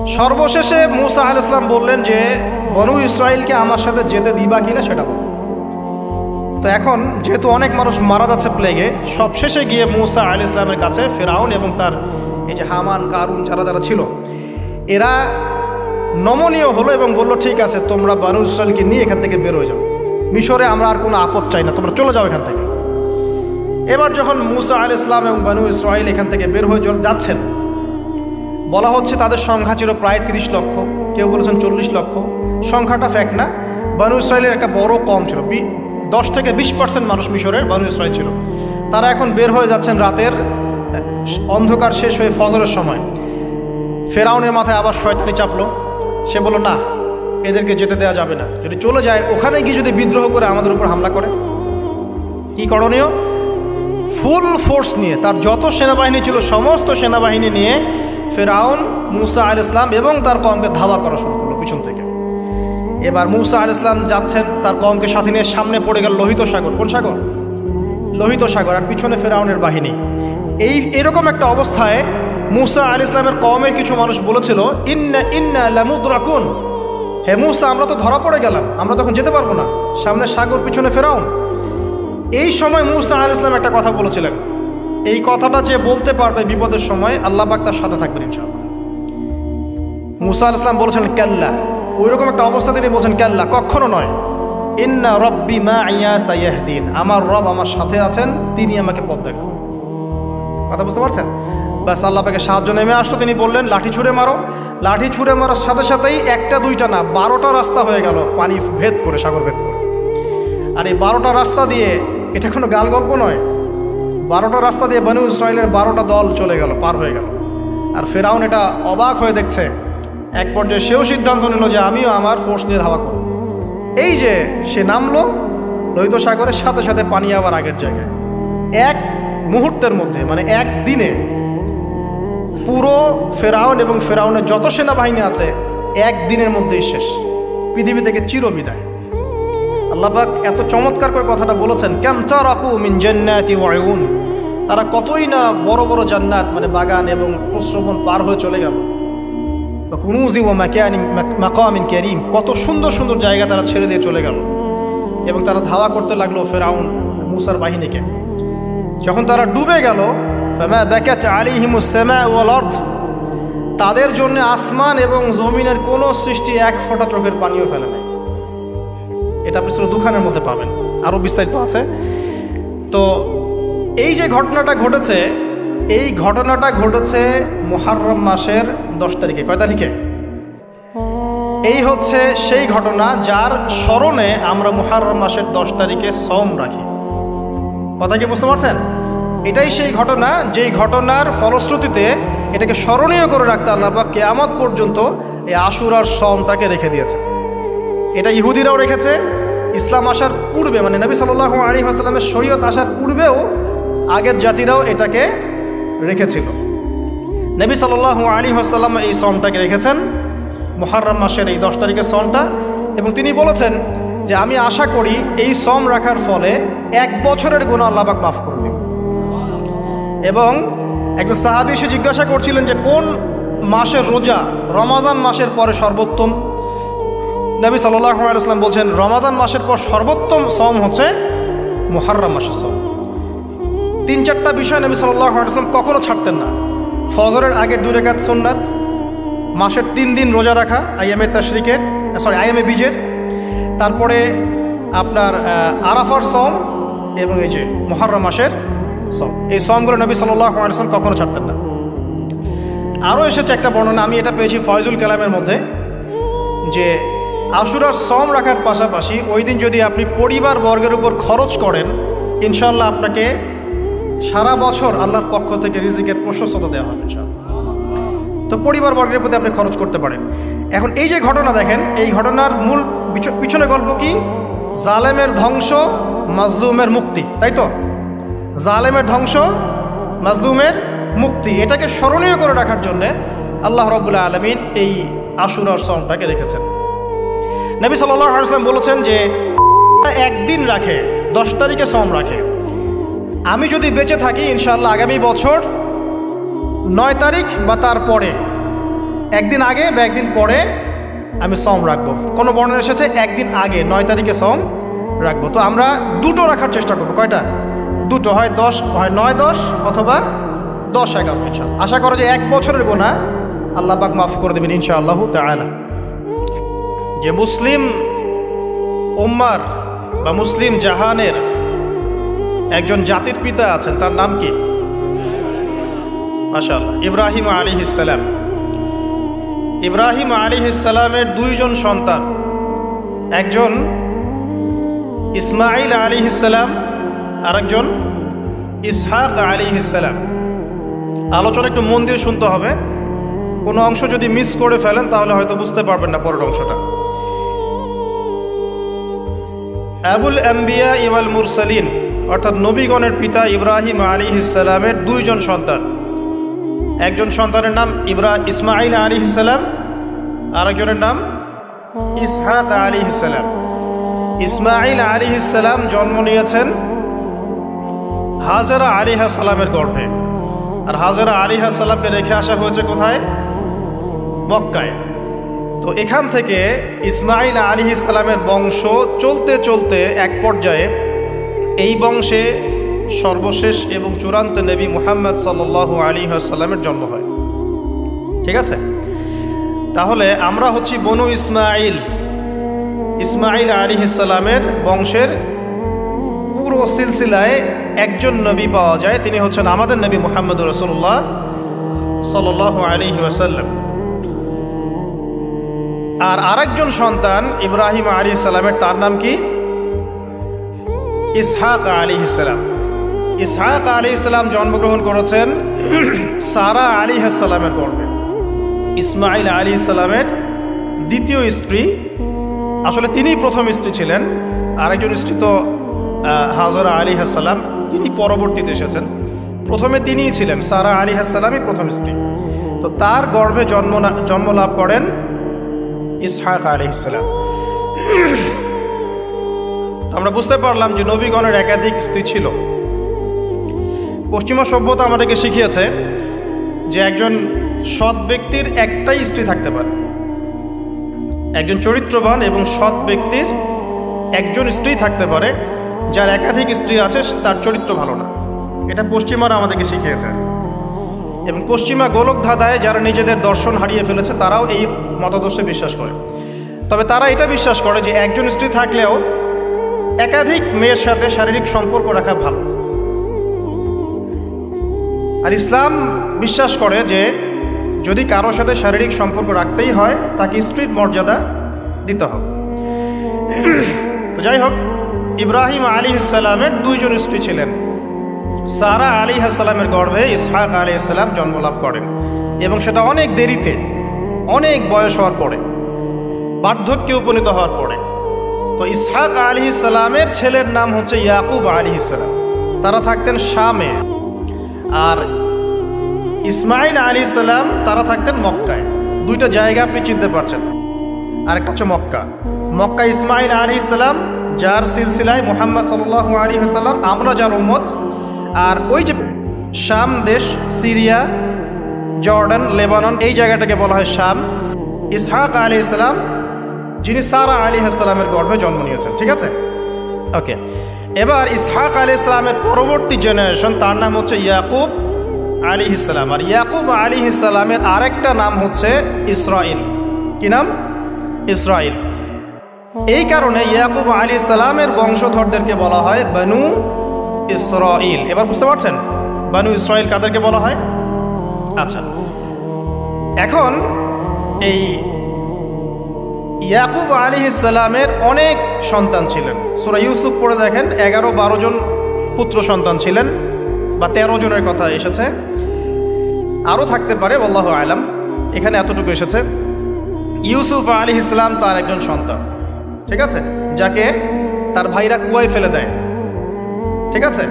সর্বশেষে মূসা আলাইহিস সালাম বললেন যে বনু ইসরাইলকে আমার সাথে যেতে দিবা কিনা সেটা বল। তো এখন যেহেতু অনেক মানুষ মারা যাচ্ছে প্লেগে, সবশেষে গিয়ে মূসা আলাইহিস সালামের কাছে ফিরআউন এবং তার এই যে হামান কারুন যারা যারা ছিল এরা নমনীয় হলো এবং বলল, ঠিক আছে তোমরা বনু ইসরাইলকে নিয়ে এখান থেকে বের হয়ে যাও, মিশরে আমরা আর কোনো আপদ চাই না, তোমরা চলে যাও এখান থেকে। এবার যখন মূসা আলাইহিস সালাম এবং বনু ইসরাইল এখান থেকে বের হয়ে যাচ্ছেন, বলা হচ্ছে তাদের সংখ্যা ছিল প্রায় 30 লক্ষ, কেউ বলেছেন 40 লক্ষ। সংখ্যাটা ফ্যাক্ট না, বনু ইসরাইলের একটা বড় কম ছিল, 10 থেকে 20% মানুষ মিশরের বনু ইসরাইল ছিল। তারা এখন বের হয়ে যাচ্ছেন রাতের অন্ধকার শেষ হয়ে ফজরের সময়। ফেরাউনের মাথায় আবার শয়তানি চাপলো, সে বলল না এদেরকে যেতে দেওয়া যাবে না, যদি চলে যায় ওখানে গিয়ে যদি বিদ্রোহ করে আমাদের উপর হামলা করে, কি করণীয়? ফুল ফোর্স নিয়ে তার যত সেনাবাহিনী ছিল সমস্ত সেনাবাহিনী নিয়ে ফেরাউন মূসা আলাইহিস সালাম এবং তার কওমকে ধাওয়া করা শুরু করলো পিছন থেকে। এবার মূসা আলাইহিস সালাম যাচ্ছেন, তার কওমকে সাথে নিয়ে সামনে পড়ে গেল লোহিত সাগর। কোন সাগর? লোহিত সাগর। আর পিছনে ফেরাউনের বাহিনী। এরকম একটা অবস্থায় মূসা আলাইহিস সালামের কওমের কিছু মানুষ বলেছিল, ইন্না লামুদরাকুন, হে মূসা আমরা তো ধরা পড়ে গেলাম, আমরা তখন যেতে পারবো না, সামনে সাগর পিছনে ফেরাউন। এই সময় মূসা আলাইহিস সালাম একটা কথা বলেছিলেন, এই কথাটা যে বলতে পারবে বিপদের সময় আল্লাহ পাক তার সাথে থাকবেন ইনশাআল্লাহ। মূসা আলাইহিস সালাম বলেছেন কাল্লা, ওইরকম একটা অবস্থা তিনি বলছেন কাল্লা, কখনো নয়, ইন্না রব্বি মাইয়া সাইয়াহদিন, আমার রব আমার সাথে আছেন, তিনি আমাকে পথ দেখাবেন। কথা বুঝতে পারছেন? ব্যাস আল্লাহ পাকের সাহায্য নেমে আসলো, তিনি বললেন লাঠি ছুঁড়ে মারো। লাঠি ছুঁড়ে মারার সাথে সাথেই একটা দুইটা না 12টা রাস্তা হয়ে গেল পানি ভেদ করে, সাগর ভেদ করে। আর এই 12টা রাস্তা দিয়ে, এটা কোনো গাল গল্প নয়, 12টা রাস্তা দিয়ে বনু ইসরাইলের 12টা দল চলে গেল, পার হয়ে গেল। আর ফেরাউন এটা অবাক হয়ে দেখছে। এক পর্যায়ে সেও সিদ্ধান্ত নিল যে আমিও আমার ফোর্স নিয়ে ধাওয়া করব। এই যে সে নামলো লোহিত সাগরের সাথে সাথে পানি আবার আগের জায়গায়। এক মুহূর্তের মধ্যে, মানে একদিনে পুরো ফেরাউন এবং ফেরাউনের যত সেনাবাহিনী আছে একদিনের মধ্যেই শেষ, পৃথিবী থেকে চিরবিদায়। আল্লাহ পাক এত চমৎকার করে কথাটা বলেছেন, কাম তারাকু মিন জান্নাতি ওয়া উয়ুন, তারা কতই না বড় বড় জান্নাত মানে বাগান এবং প্রশ্রবণ পার হয়ে চলে গেল। কুনুজি ওয়া মাকামিন কারীম, কত সুন্দর সুন্দর জায়গা তারা ছেড়ে দিয়ে চলে গেল। এবং তারা ধাওয়া করতে লাগলো ফেরাউন মূসার বাহিনীকে। যখন তারা ডুবে গেল, ফামা বাকাত আলাইহিমুস সামা ওয়াল আরদ, তাদের জন্য আসমান এবং জমিনের কোনো সৃষ্টি এক ফোঁটা চোখের পানিও ফেলে নাই। এটা আপনি সূরা দুখানের মধ্যে পাবেন, আরও বিস্তারিত আছে। তো এই যে ঘটনাটা ঘটেছে, এই ঘটনাটা ঘটেছে মুহররম মাসের 10 তারিখে। কয় তারিখে? এই হচ্ছে সেই ঘটনা যার স্মরণে আমরা মুহররম মাসের 10 তারিখে সওম রাখি। কথা কি বুঝতে পারছেন? এটাই সেই ঘটনা, যেই ঘটনার ফলশ্রুতিতে এটাকে স্মরণীয় করে রাখতে আল্লাহ পাক কিয়ামত পর্যন্ত এই আশুরার সওমটাকে রেখে দিয়েছে। এটা ইহুদিরাও রেখেছে, ইসলাম আসার পূর্বে মানে নবী সাল্লাল্লাহু আলাইহি ওয়াসাল্লামের শরীয়ত আসার পূর্বেও আগের জাতিরাও এটাকে রেখেছিল। নবী সাল্লাল্লাহু আলাইহি ওয়াসাল্লাম এই সওমটাকে রেখেছেন, মুহররম মাসের এই 10 তারিখের সওমটা। এবং তিনি বলেছেন যে আমি আশা করি এই সওম রাখার ফলে 1 বছরের গুনাহ আল্লাহ পাক মাফ করে দিবেন। এবং একজন সাহাবী এসে জিজ্ঞাসা করছিলেন যে কোন মাসের রোজা রমজান মাসের পরে সর্বোত্তম? নবী সাল্লাল্লাহু আলাইহি ওয়াসাল্লাম বলছেন রমজান মাসের পর সর্বোত্তম সওম হচ্ছে মুহররম মাসের সওম। 3-4টা বিষয় নবী সাল্লাল্লাহু আলাইহি ওয়াসাল্লাম কখনো ছাড়তেন না। ফজরের আগে 2 রাকাত সুন্নাত, মাসের 3 দিন রোজা রাখা, আইয়ামে বীজের, তারপরে আপনার আরাফার সওম এবং এই যে মুহররম মাসের সওম। এই সওমগুলো নবী সাল্লাল্লাহু আলাইহি ওয়াসাল্লাম কখনো ছাড়তেন না। আরও এসেছে একটা বর্ণনা, আমি এটা পেয়েছি ফয়জুল কালামের মধ্যে, যে আশুরার সওম রাখার পাশাপাশি ওই দিন যদি আপনি পরিবার বর্গের উপর খরচ করেন, ইনশাআল্লাহ আপনাকে সারা বছর আল্লাহর পক্ষ থেকে রিজিকের প্রশস্ততা দেওয়া হবে ইনশাআল্লাহ। তো পরিবার বর্গের প্রতি আপনি খরচ করতে পারেন। এখন এই যে ঘটনা দেখেন, এই ঘটনার মূল পিছনে গল্প কি? জালেমের ধ্বংস, মাজলুমের মুক্তি, তাই তো? জালেমের ধ্বংস, মাজলুমের মুক্তি, এটাকে স্মরণীয় করে রাখার জন্য আল্লাহ রাব্বুল আলামিন এই আশুরার সওমটাকে রেখেছেন। নবী সাল্লাল্লাহু আলাইহি ওয়াসাল্লাম বলেছেন যে একদিন রাখে, 10 তারিখে সওম রাখে, আমি যদি বেঁচে থাকি ইনশাআল্লাহ আগামী বছর 9 তারিখ বা তারপরে একদিন আগে বা একদিন পরে আমি সওম রাখবো। কোনো বর্ণনা এসেছে একদিন আগে 9 তারিখে সওম রাখবো। তো আমরা দুটো রাখার চেষ্টা করবো। কয়টা? দুটো, হয় 9-10 অথবা 10-11 ইনশাআল্লাহ। আশা করো যে 1 বছরের গুনাহ আল্লাহ পাক মাফ করে দেবেন ইনশাআল্লাহু তাআলা। যে মুসলিম উম্মার বা মুসলিম জাহানের একজন জাতির পিতা আছেন, তার নাম কি? মাশাআল্লাহ, ইব্রাহিম আলাইহিস সালাম। ইব্রাহিম আলাইহিস সালামের 2 জন সন্তান, একজন ইসমাঈল আলাইহিস সালাম, আরেকজন ইসহাক আলাইহিস সালাম। আলোচনা একটু মন দিয়ে শুনতে হবে, কোনো অংশ যদি মিস করে ফেলেন তাহলে হয়তো বুঝতে পারবেন না পরের অংশটা। আবুল আম্বিয়া ওয়াল মুরসালিন, অর্থাৎ নবীগণের পিতা ইব্রাহিম আলাইহিস সালামের 2 জন সন্তান। একজন সন্তানের নাম ইসমাঈল আলাইহিস সালাম, আরেকজনের নাম ইসহাক আলাইহিস সালাম। ইসমাঈল আলাইহিস সালাম জন্ম নিয়েছেন হাজেরা আলাইহিস সালামের গর্ভে। আর হাজেরা আলাইহিস সালামকে রেখে আসা হয়েছে কোথায়? মক্কায়। তো এখান থেকে ইসমাঈল আলাইহিস সালামের বংশ চলতে চলতে এক পর্যায়ে এই বংশে সর্বশেষ এবং চূড়ান্ত নবী মুহাম্মদ সাল্লাল্লাহু আলাইহি ওয়াসাল্লামের জন্ম হয়। ঠিক আছে, তাহলে আমরা হচ্ছি বনু ইসমাঈল। ইসমাঈল আলাইহিস সালামের বংশের পুরো সিলসিলায় একজন নবী পাওয়া যায়, তিনি হচ্ছেন আমাদের নবী মুহাম্মদ রাসূলুল্লাহ সাল্লাল্লাহু আলাইহি ওয়াসাল্লাম। আর আরেকজন সন্তান ইব্রাহিম আলাইহিস সালামের, তার নাম কি? ইসহাক আলাইহিস সালাম। ইসহাক আলাইহিস সালাম জন্মগ্রহণ করেছেন সারা আলাইহিস সালামের গর্ভে। ইসমাঈল আলাইহিস সালামের দ্বিতীয় স্ত্রী, আসলে তিনিই প্রথম স্ত্রী ছিলেন, আরেকজন স্ত্রী তো হাজরা আলাইহিস সালাম, তিনি পরবর্তীতে এসেছেন। প্রথমে তিনিই ছিলেন, সারা আলাইহিস সালামই প্রথম স্ত্রী। তো তার গর্ভে জন্ম লাভ করেন ইসহাক আলাইহিস সালাম। আমরা বুঝতে পারলাম যে নবীগণের একাধিক স্ত্রী ছিল। পশ্চিমা সভ্যতা আমাদেরকে শিখিয়েছে যে একজন সৎ ব্যক্তির একটাই স্ত্রী থাকতে পারে। একজন চরিত্রবান এবং সৎ ব্যক্তির একজন স্ত্রী থাকতে পারে, যার একাধিক স্ত্রী আছে তার চরিত্র ভালো না। এটা পশ্চিমারা আমাদেরকে শিখিয়েছে। এবং পশ্চিমা গোলক ধাঁধায় যারা নিজেদের দর্শন হারিয়ে ফেলেছে তারাও এই মতাদর্শে বিশ্বাস করে। তবে তারা এটা বিশ্বাস করে যে একজন স্ত্রী থাকলেও একাধিক মেয়ের সাথে শারীরিক সম্পর্ক রাখা ভালো। আর ইসলাম বিশ্বাস করে যে যদি কারোর সাথে শারীরিক সম্পর্ক রাখতেই হয় তাকে স্ত্রীর মর্যাদা দিতে হবে। তো যাই হোক, ইব্রাহিম আলাইহিস সালামের 2 জন স্ত্রী ছিলেন। সারা আলাইহিস সালামের গর্ভে ইসহাক আলাইহিস সালাম জন্মলাভ করেন, এবং সেটা অনেক দেরিতে, অনেক বয়স হওয়ার পরে, বার্ধক্যে উপনীত হওয়ার পরে। তো ইসহাক আলাইহিস সালামের ছেলের নাম হচ্ছে ইয়াকুব আলাইহিস সালাম। তারা থাকতেন শামে। আর ইসমাঈল আলাইহিস সালাম তারা থাকতেন মক্কায়। 2টা জায়গা আপনি চিনতে পারছেন। আরেকটা হচ্ছে মক্কা। মক্কা ইসমাঈল আলাইহিস সালাম, যার সিলসিলায় মুহাম্মদ সাল্লাল্লাহু আলাইহি ওয়াসাল্লাম, আমরা যার উম্মত। আর ওই যে শাম দেশ, সিরিয়া, জর্ডান, লেবানন, এই জায়গাটাকে বলা হয় শাম। ইসহাক আলাইহিস সালাম যিনি সারা আলাইহিস সালামের গর্ভে জন্ম নিয়েছেন। ঠিক আছে, ওকে। এবার ইসহাক আলাইহিস সালামের পরবর্তী জেনারেশন, তার নাম হচ্ছে ইয়াকুব আলাইহিস সালাম। আর ইয়াকুব আলাইহিস সালামের আরেকটা নাম হচ্ছে ইসরাইল। কি নাম? ইসরাইল। এই কারণে ইয়াকুব আলাইহিস সালামের বংশধরদেরকে বলা হয় বনু ইসরাইল। এবার বুঝতে পারছেন বনু ইসরাইল কাদেরকে বলা হয়? আচ্ছা, এখন এই ইয়াকুব আলাইহিস সালামের অনেক সন্তান ছিলেন। সূরা ইউসুফ পড়ে দেখেন, 11-12 জন পুত্র সন্তান ছিলেন, বা 13 জনের কথা এসেছে, আরও থাকতে পারে, আল্লাহু আলাম। এখানে এতটুকু এসেছে। ইউসুফ আলাইহিস সালাম তার একজন সন্তান, ঠিক আছে, যাকে তার ভাইরা কুয়ায় ফেলে দেয়। ঠিক আছে,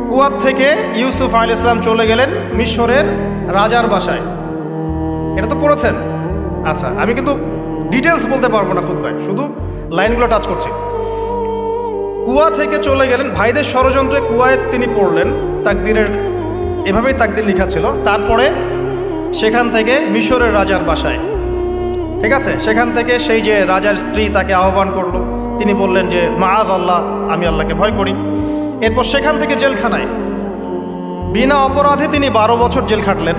কুয়ার থেকে ইউসুফ আলাইহিস সালাম চলে গেলেন মিশরের রাজার বাসায়। এটা তো পড়েছেন। আচ্ছা, আমি কিন্তু ডিটেলস বলতে পারবো না খুতবায়, শুধু লাইনগুলো টাচ করছি। কুয়া থেকে চলে গেলেন, ভাইদের ষড়যন্ত্রে কুয়ায় তিনি পড়লেন। তাকদিরের এভাবেই তাকদির লেখা ছিল। তারপরে সেখান থেকে মিশরের রাজার বাসায়, ঠিক আছে, সেখান থেকে সেই যে রাজার স্ত্রী তাকে আহ্বান করলো, তিনি বললেন যে মাআয আল্লাহ, আমি আল্লাহকে ভয় করি। এরপর সেখান থেকে জেলখানায় বিনা অপরাধে তিনি 12 বছর জেল খাটলেন।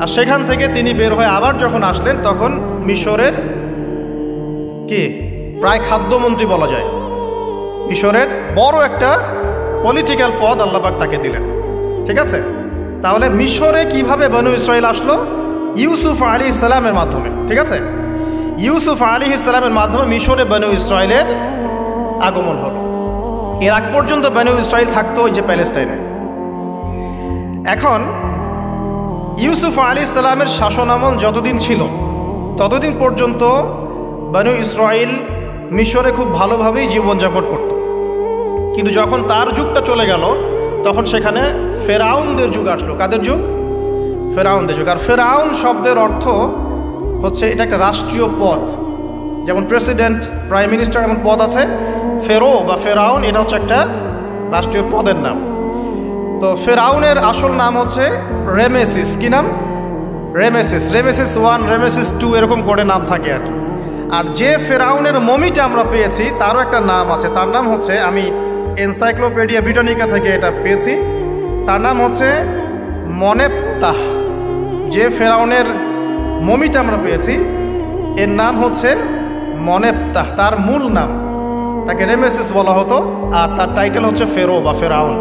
আর সেখান থেকে তিনি বের হয়ে আবার যখন আসলেন তখন মিশরের কি প্রায় খাদ্যমন্ত্রী বলা যায়, মিশরের বড় একটা পলিটিক্যাল পদ আল্লাহ পাক তাকে দিলেন, ঠিক আছে। তাহলে মিশরে কিভাবে বনু ইসরাইল আসলো? ইউসুফ আলাইহিস সালামের মাধ্যমে, ঠিক আছে। ইউসুফ আলাইহিস সালামের মাধ্যমে মিশরে বনু ইসরাইলের আগমন হলো। এর আগ পর্যন্ত বনু ইসরাইল থাকতো ওই যে প্যালেস্টাইনে। এখন ইউসুফ আলাইহিস সালামের শাসনামল যতদিন ছিল ততদিন পর্যন্ত বনু ইসরাইল মিশরে খুব ভালোভাবেই জীবনযাপন করত। কিন্তু যখন তার যুগটা চলে গেল তখন সেখানে ফেরাউনদের যুগ আসলো। কাদের যুগ? ফেরাউনদের যুগ। আর ফেরাউন শব্দের অর্থ হচ্ছে এটা একটা রাষ্ট্রীয় পদ, যেমন প্রেসিডেন্ট, প্রাইম মিনিস্টার এমন পদ আছে। ফেরো বা ফেরাউন এটা হচ্ছে একটা রাষ্ট্রীয় পদের নাম। তো ফেরাউনের আসল নাম হচ্ছে রেমেসিস। কি নাম? রেমেসিস। রেমেসিস 1, রেমেসিস 2 এরকম করে নাম থাকে আর কি। আর যে ফেরাউনের মমিটা আমরা পেয়েছি তারও একটা নাম আছে, তার নাম হচ্ছে, আমি এনসাইক্লোপিডিয়া ব্রিটানিকা থেকে এটা পেয়েছি, তার নাম হচ্ছে মনেপ্তাহ। যে ফেরাউনের মমিটা আমরা পেয়েছি এর নাম হচ্ছে মনেপ্তাহ, তার মূল নাম। তাকে রেমেসিস বলা হতো আর তার টাইটেল হচ্ছে ফেরো বা ফেরাউন,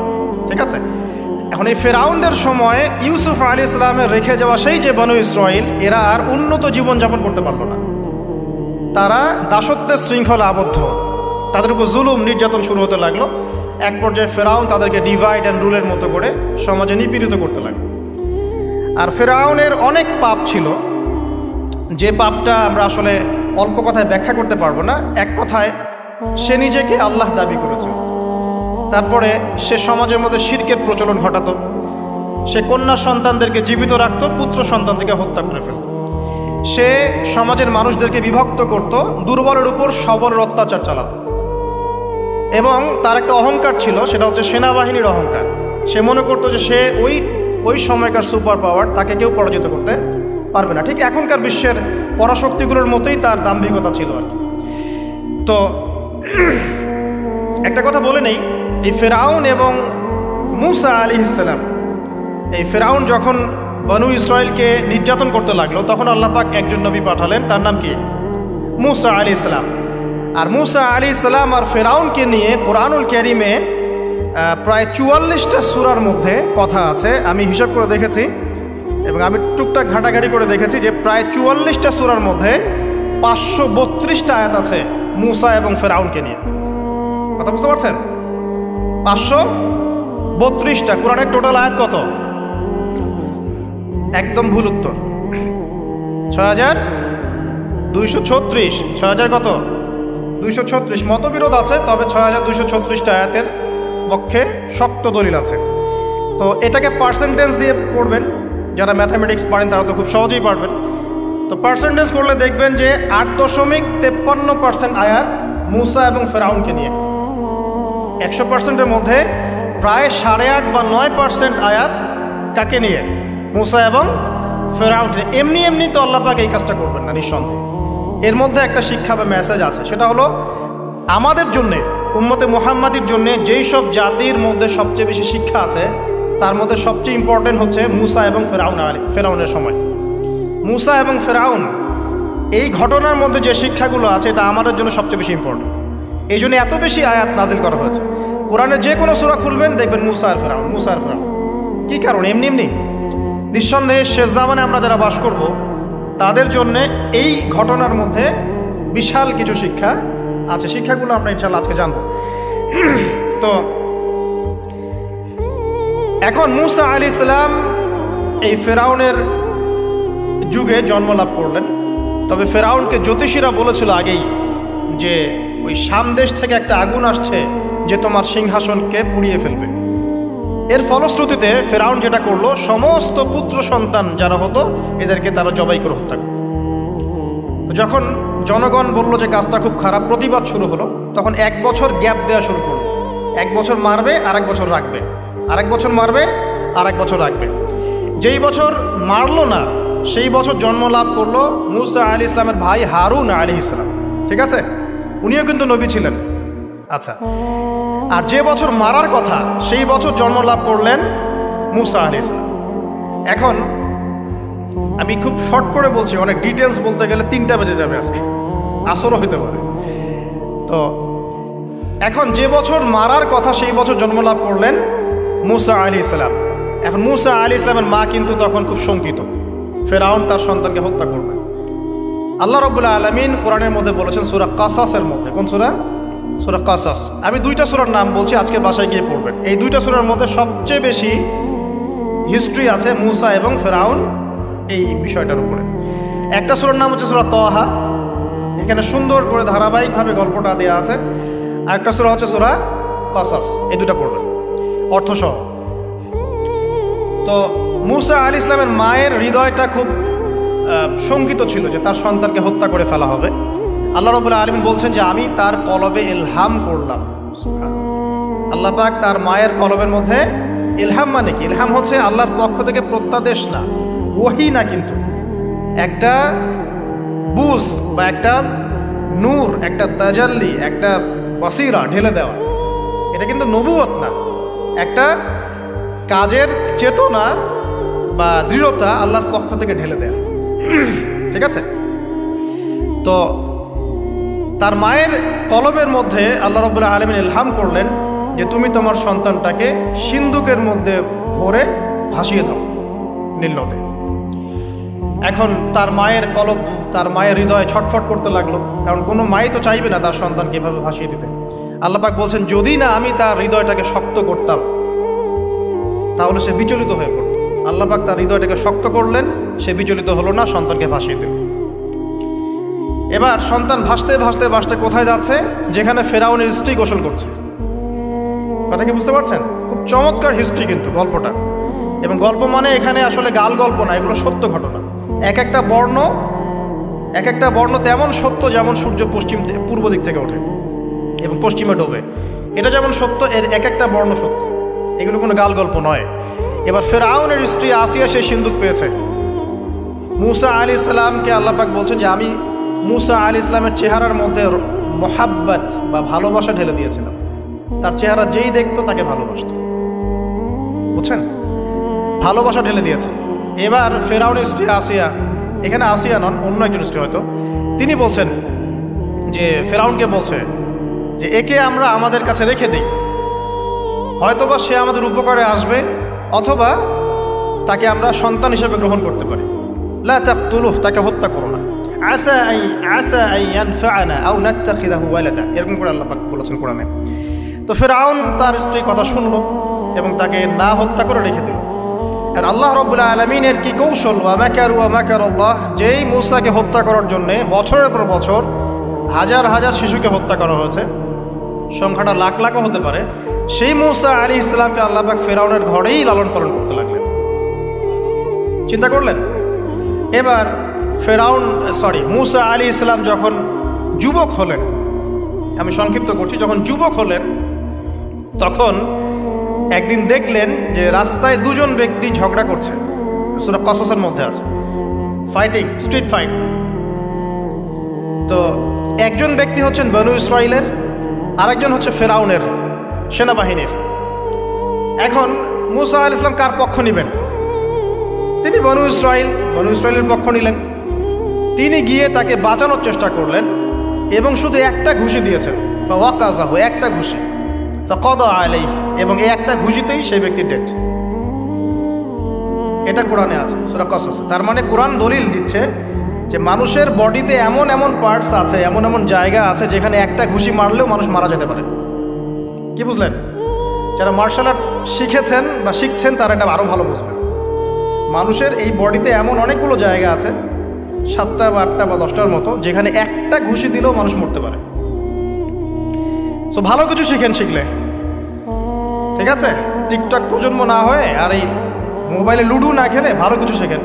ঠিক আছে। এখন এই ফেরাউনদের সময় ইউসুফ আলাইহিস সালামের রেখে যাওয়া সেই যে বনু ইসরাইল, এরা আর উন্নত জীবনযাপন করতে পারলো না। তারা দাসত্বের শৃঙ্খলা আবদ্ধ, তাদের উপর জুলুম নির্যাতন শুরু হতে লাগলো। এক পর্যায়ে ফেরাউন তাদেরকে ডিভাইড অ্যান্ড রুলের মতো করে সমাজে নিপীড়িত করতে লাগলো। আর ফেরাউনের অনেক পাপ ছিল, যে পাপটা আমরা আসলে অল্প কথায় ব্যাখ্যা করতে পারবো না। এক কথায় সে নিজেকে আল্লাহ দাবি করেছে। তারপরে সে সমাজের মধ্যে শিরকের প্রচলন ঘটাতো। সে কন্যা সন্তানদেরকে জীবিত রাখতো, পুত্র সন্তানদেরকে হত্যা করে ফেলত। সে সমাজের মানুষদেরকে বিভক্ত করত, দুর্বলের উপর সবলের অত্যাচার চালাতো। এবং তার একটা অহংকার ছিল, সেটা হচ্ছে সেনাবাহিনীর অহংকার। সে মনে করতো যে সে ওই সময়কার সুপার পাওয়ার, তাকে কেউ পরাজিত করতে পারবে না। ঠিক এখনকার বিশ্বের পরাশক্তিগুলোর মতোই তার দাম্ভিকতা ছিল আর কি। তো একটা কথা বলে নেই, এই ফেরাউন এবং মূসা আলাইহিস সালাম, এই ফেরাউন যখন বনু ইসরাইলকে নির্যাতন করতে লাগলো তখন আল্লাহ পাক একজন নবী পাঠালেন, তার নাম কি? মূসা আলাইহিস সালাম। আর মূসা আলাইহিস সালাম আর ফেরাউনকে নিয়ে কোরআনুল কারীমে প্রায় 44টা সূরার মধ্যে কথা আছে। আমি হিসাব করে দেখেছি এবং আমি টুকটাক ঘাটাঘাটি করে দেখেছি যে প্রায় 44টা সূরার মধ্যে 532টা আয়াত আছে মূসা এবং ফেরাউনকে নিয়ে। কথা বুঝতে পারছেন? 532টা। কোরআনের টোটাল আয়াত কত? একদম ভুল উত্তর, 6236। 6000 কত? 236। মতবিরোধ আছে, তবে 6236টা আয়াতের পক্ষে শক্ত দলিল আছে। তো এটাকে পার্সেন্টেজ দিয়ে পড়বেন, যারা ম্যাথামেটিক্স পারেন তারা তো খুব সহজেই পারবেন। তো পার্সেন্টেজ করলে দেখবেন যে 8.53% আয়াত মূসা এবং ফেরাউনকে নিয়ে। 100%-এর মধ্যে প্রায় 8.5 বা 9% আয়াত কাকে নিয়ে? মূসা এবং ফেরাউনকে নিয়ে। এমনি এমনি তো আল্লাহ পাক এই কাজটা করবেন না নিঃসন্দেহে। এর মধ্যে একটা শিক্ষা বা মেসেজ আছে, সেটা হলো আমাদের জন্যে, উম্মতে মুহাম্মাদির জন্যে যেই সব জাতির মধ্যে সবচেয়ে বেশি শিক্ষা আছে তার মধ্যে সবচেয়ে ইম্পর্টেন্ট হচ্ছে মূসা এবং ফেরাউনের সময়। মূসা এবং ফেরাউন এই ঘটনার মধ্যে যে শিক্ষাগুলো আছে এটা আমাদের জন্য সবচেয়ে বেশি ইম্পর্টেন্ট। এই জন্য এত বেশি আয়াত নাজিল করা হয়েছে। কোরআনে যে কোনো সূরা খুলবেন দেখবেন মূসা আর ফেরাউন, মূসা আর ফেরাউন। কী কারণ? এমনি এমনি নিঃসন্দেহে শেষ জামানে আমরা যারা বাস করব তাদের জন্যে এই ঘটনার মধ্যে বিশাল কিছু শিক্ষা আছে। শিক্ষাগুলো আমরা ইনশাআল্লাহ আজকে জানব। তো এখন মূসা আলাইহিস সালাম এই ফেরাউনের যুগে জন্ম লাভ করলেন। তবে ফেরাউনকে জ্যোতিষীরা বলেছিল আগেই যে ওই শাম দেশ থেকে একটা আগুন আসছে যে তোমার সিংহাসনকে পুড়িয়ে ফেলবে। এর ফলশ্রুতিতে ফেরাউন যেটা করলো, সমস্ত পুত্র সন্তান যারা হতো এদেরকে তারা জবাই করে হত্যা করত। তো যখন জনগণ বলল যে কাজটা খুব খারাপ, প্রতিবাদ শুরু হলো, তখন 1 বছর গ্যাপ দেওয়া শুরু করলো। 1 বছর মারবে আর 1 বছর রাখবে, আর 1 বছর মারবে আর 1 বছর রাখবে। যেই বছর মারলো না সেই বছর জন্ম লাভ করলো মুসা আলাইহিস সালামের ভাই হারুন আলাইহিস সালাম। ঠিক আছে, উনিও কিন্তু নবী ছিলেন। আচ্ছা, আর যে বছর মারার কথা সেই বছর জন্ম লাভ করলেন মুসা আলাইহিস সালাম। এখন আমি খুব শর্ট করে বলছি, অনেক ডিটেলস বলতে গেলে 3টা বেজে যাবে, আজকে আসরও হইতে পারে। তো এখন যে বছর মারার কথা সেই বছর জন্ম লাভ করলেন মুসা আলাইহিস সালাম। এখন মুসা আলাইহিস সালামের মা কিন্তু তখন খুব শঙ্কিত, ফেরাউন তার সন্তানকে হত্যা করবে। আল্লাহ রাব্বুল আলামিন কোরআনের মধ্যে বলেছেন সূরা কাসাসের মধ্যে। কোন সূরা? সূরা কাসাস। আমি 2টা সূরার নাম বলছি, আজকে বাসায় গিয়ে পড়বেন। এই 2টা সূরার মধ্যে সবচেয়ে বেশি হিস্ট্রি আছে মুসা এবং ফেরাউন এই বিষয়টার উপরে। একটা সূরার নাম হচ্ছে সূরা তাহা, এখানে সুন্দর করে ধারাবাহিকভাবে গল্পটা দেওয়া আছে। আর একটা সূরা হচ্ছে সূরা কাসাস। এই 2টা পড়বেন অর্থসহ। তো মুসা আলাইহিস সালামের মায়ের হৃদয়টা খুব শঙ্কিত ছিল যে তার সন্তানকে হত্যা করে ফেলা হবে। আল্লাহ রাব্বুল আলামিন বলছেন যে আমি তার কলবে ইলহাম করলাম। আল্লাহ পাক তার মায়ের কলবের মধ্যে ইলহাম, মানে কি? ইলহাম হচ্ছে আল্লাহর পক্ষ থেকে প্রত্যাদেশ না, ওহী না, কিন্তু একটা বুঝ বা একটা নূর, একটা তাজাল্লি, একটা বসিরা ঢেলে দেওয়া। এটা কিন্তু নবুয়ত না, একটা কাজের চেতনা বা দৃঢ়তা আল্লাহর পক্ষ থেকে ঢেলে দেয়া। ঠিক আছে, তো তার মায়ের কলবের মধ্যে আল্লাহ রাব্বুল আলামিন ইলহাম করলেন যে তুমি তোমার সন্তানটাকে সিন্ধুকের মধ্যে ভরে ভাসিয়ে দাও নীল নদে। এখন তার মায়ের কলব, তার মায়ের হৃদয় ছটফট করতে লাগলো, কারণ কোনো মাই তো চাইবে না তার সন্তানকে এভাবে ভাসিয়ে দিতে। আল্লাহ পাক বলছেন যদি না আমি তার হৃদয়টাকে শক্ত করতাম তাহলে সে বিচলিত হয়ে পড়ত। আল্লাহ পাক তার হৃদয়টাকে শক্ত করলেন, সে বিচলিত হলো না, সন্তানকে ভাসিয়ে দিল। এবার সন্তান ভাসতে ভাসতে ভাসতে কোথায় যাচ্ছে? যেখানে ফেরাউনের স্ত্রী গোসল করছে। কথা কি বুঝতে পারছেন? খুব চমৎকার হিস্ট্রি কিন্তু গল্পটা। এবং গল্প মানে এখানে আসলে গাল গল্প না, এগুলো সত্য ঘটনা। এক একটা বর্ণ তেমন সত্য যেমন সূর্য পূর্ব দিক থেকে ওঠে এবং পশ্চিমে ডোবে, এটা যেমন সত্য, এর এক একটা বর্ণ সত্য, এগুলো কোনো গাল গল্প নয়। এবার ফেরাউনের স্ত্রী আসিয়া সেই সিন্দুক পেয়েছে। মুসা আলাইহিস সালামকে আল্লাহ পাক বলছেন যে আমি মুসা আলাইহিস সালামের চেহারার মধ্যে মোহাব্বত বা ভালোবাসা ঢেলে দিয়েছিলাম। তার চেহারা যেই দেখতো তাকে ভালোবাসত, বুঝছেন? ভালোবাসা ঢেলে দিয়েছে। এবার ফেরাউনের স্ত্রী আসিয়া, এখানে আসিয়া নন, অন্য একজন স্ত্রী হয়তো, তিনি বলছেন যে ফেরাউনকে বলছে যে একে আমরা আমাদের কাছে রেখে দিই, হয়তোবা সে আমাদের উপকারে আসবে, অথবা তাকে আমরা সন্তান হিসেবে গ্রহণ করতে পারি। লা তাকতুলুহু, তাকে হত্যা করো না। আসা আন ইয়ানফা'না আও নাত্তাখিযাহু ওয়ালাদা, এরকম করে আল্লাহ পাক বলেছেন কোরআনে। তো ফেরাউন তার স্ত্রীর কথা শুনলো এবং তাকে না হত্যা করে রেখে দিল। আর আল্লাহ রাব্বুল আলামিনের কি কৌশল! ওয়া মাকারু ওয়া মাকারাল্লাহ, যেই মূসাকে হত্যা করার জন্য বছরের পর বছর হাজার হাজার শিশুকে হত্যা করা হয়েছে, সংখ্যাটা লাখ লাখও হতে পারে, সেই মূসা আলাইহিস সালামকে আল্লাহ পাক ফেরাউনের ঘরেই লালন পালন করতে লাগলেন। চিন্তা করলেন? এবার মূসা আলাইহিস সালাম যখন যুবক হলেন, আমি সংক্ষিপ্ত করছি, যখন যুবক হলেন তখন একদিন দেখলেন যে রাস্তায় দুজন ব্যক্তি ঝগড়া করছে। সূরা কাসাসের মধ্যে আছে, ফাইটিং, স্ট্রিট ফাইট। তো একজন ব্যক্তি হচ্ছেন বনু ইসরাইলের, আরেকজন হচ্ছে ফেরাউনের সেনাবাহিনীর। এখন মূসা আলাইহিস সালাম কার পক্ষ নেবেন? তিনি বনু ইসরাইলের পক্ষ নিলেন। তিনি গিয়ে তাকে বাঁচানোর চেষ্টা করলেন এবং শুধু একটা ঘুষি দিয়েছেন, ফাওয়াকাযাহু, একটা ঘুষি, ফাকাদা আলাইহি, এবং এই একটা ঘুষিতেই সেই ব্যক্তি ডেড। এটা কোরআনে আছে সূরা কাসাস। তার মানে কোরআন দলিল দিচ্ছে যে মানুষের বডিতে এমন এমন পার্টস আছে, এমন এমন জায়গা আছে যেখানে একটা ঘুষি মারলেও মানুষ মারা যেতে পারে। কি বুঝলেন? যারা মার্শাল আর্ট শিখেছেন বা শিখছেন তারা এটা আরও ভালো বুঝবেন। মানুষের এই বডিতে এমন অনেকগুলো জায়গা আছে, 7টা বা 8টা বা 10টার মতো, যেখানে একটা ঘুষি দিলেও মানুষ মরতে পারে। সো ভালো কিছু শিখলে, ঠিক আছে? টিকটক প্রজন্ম না হয়ে আর এই মোবাইলে লুডো না খেলে ভালো কিছু শেখেন,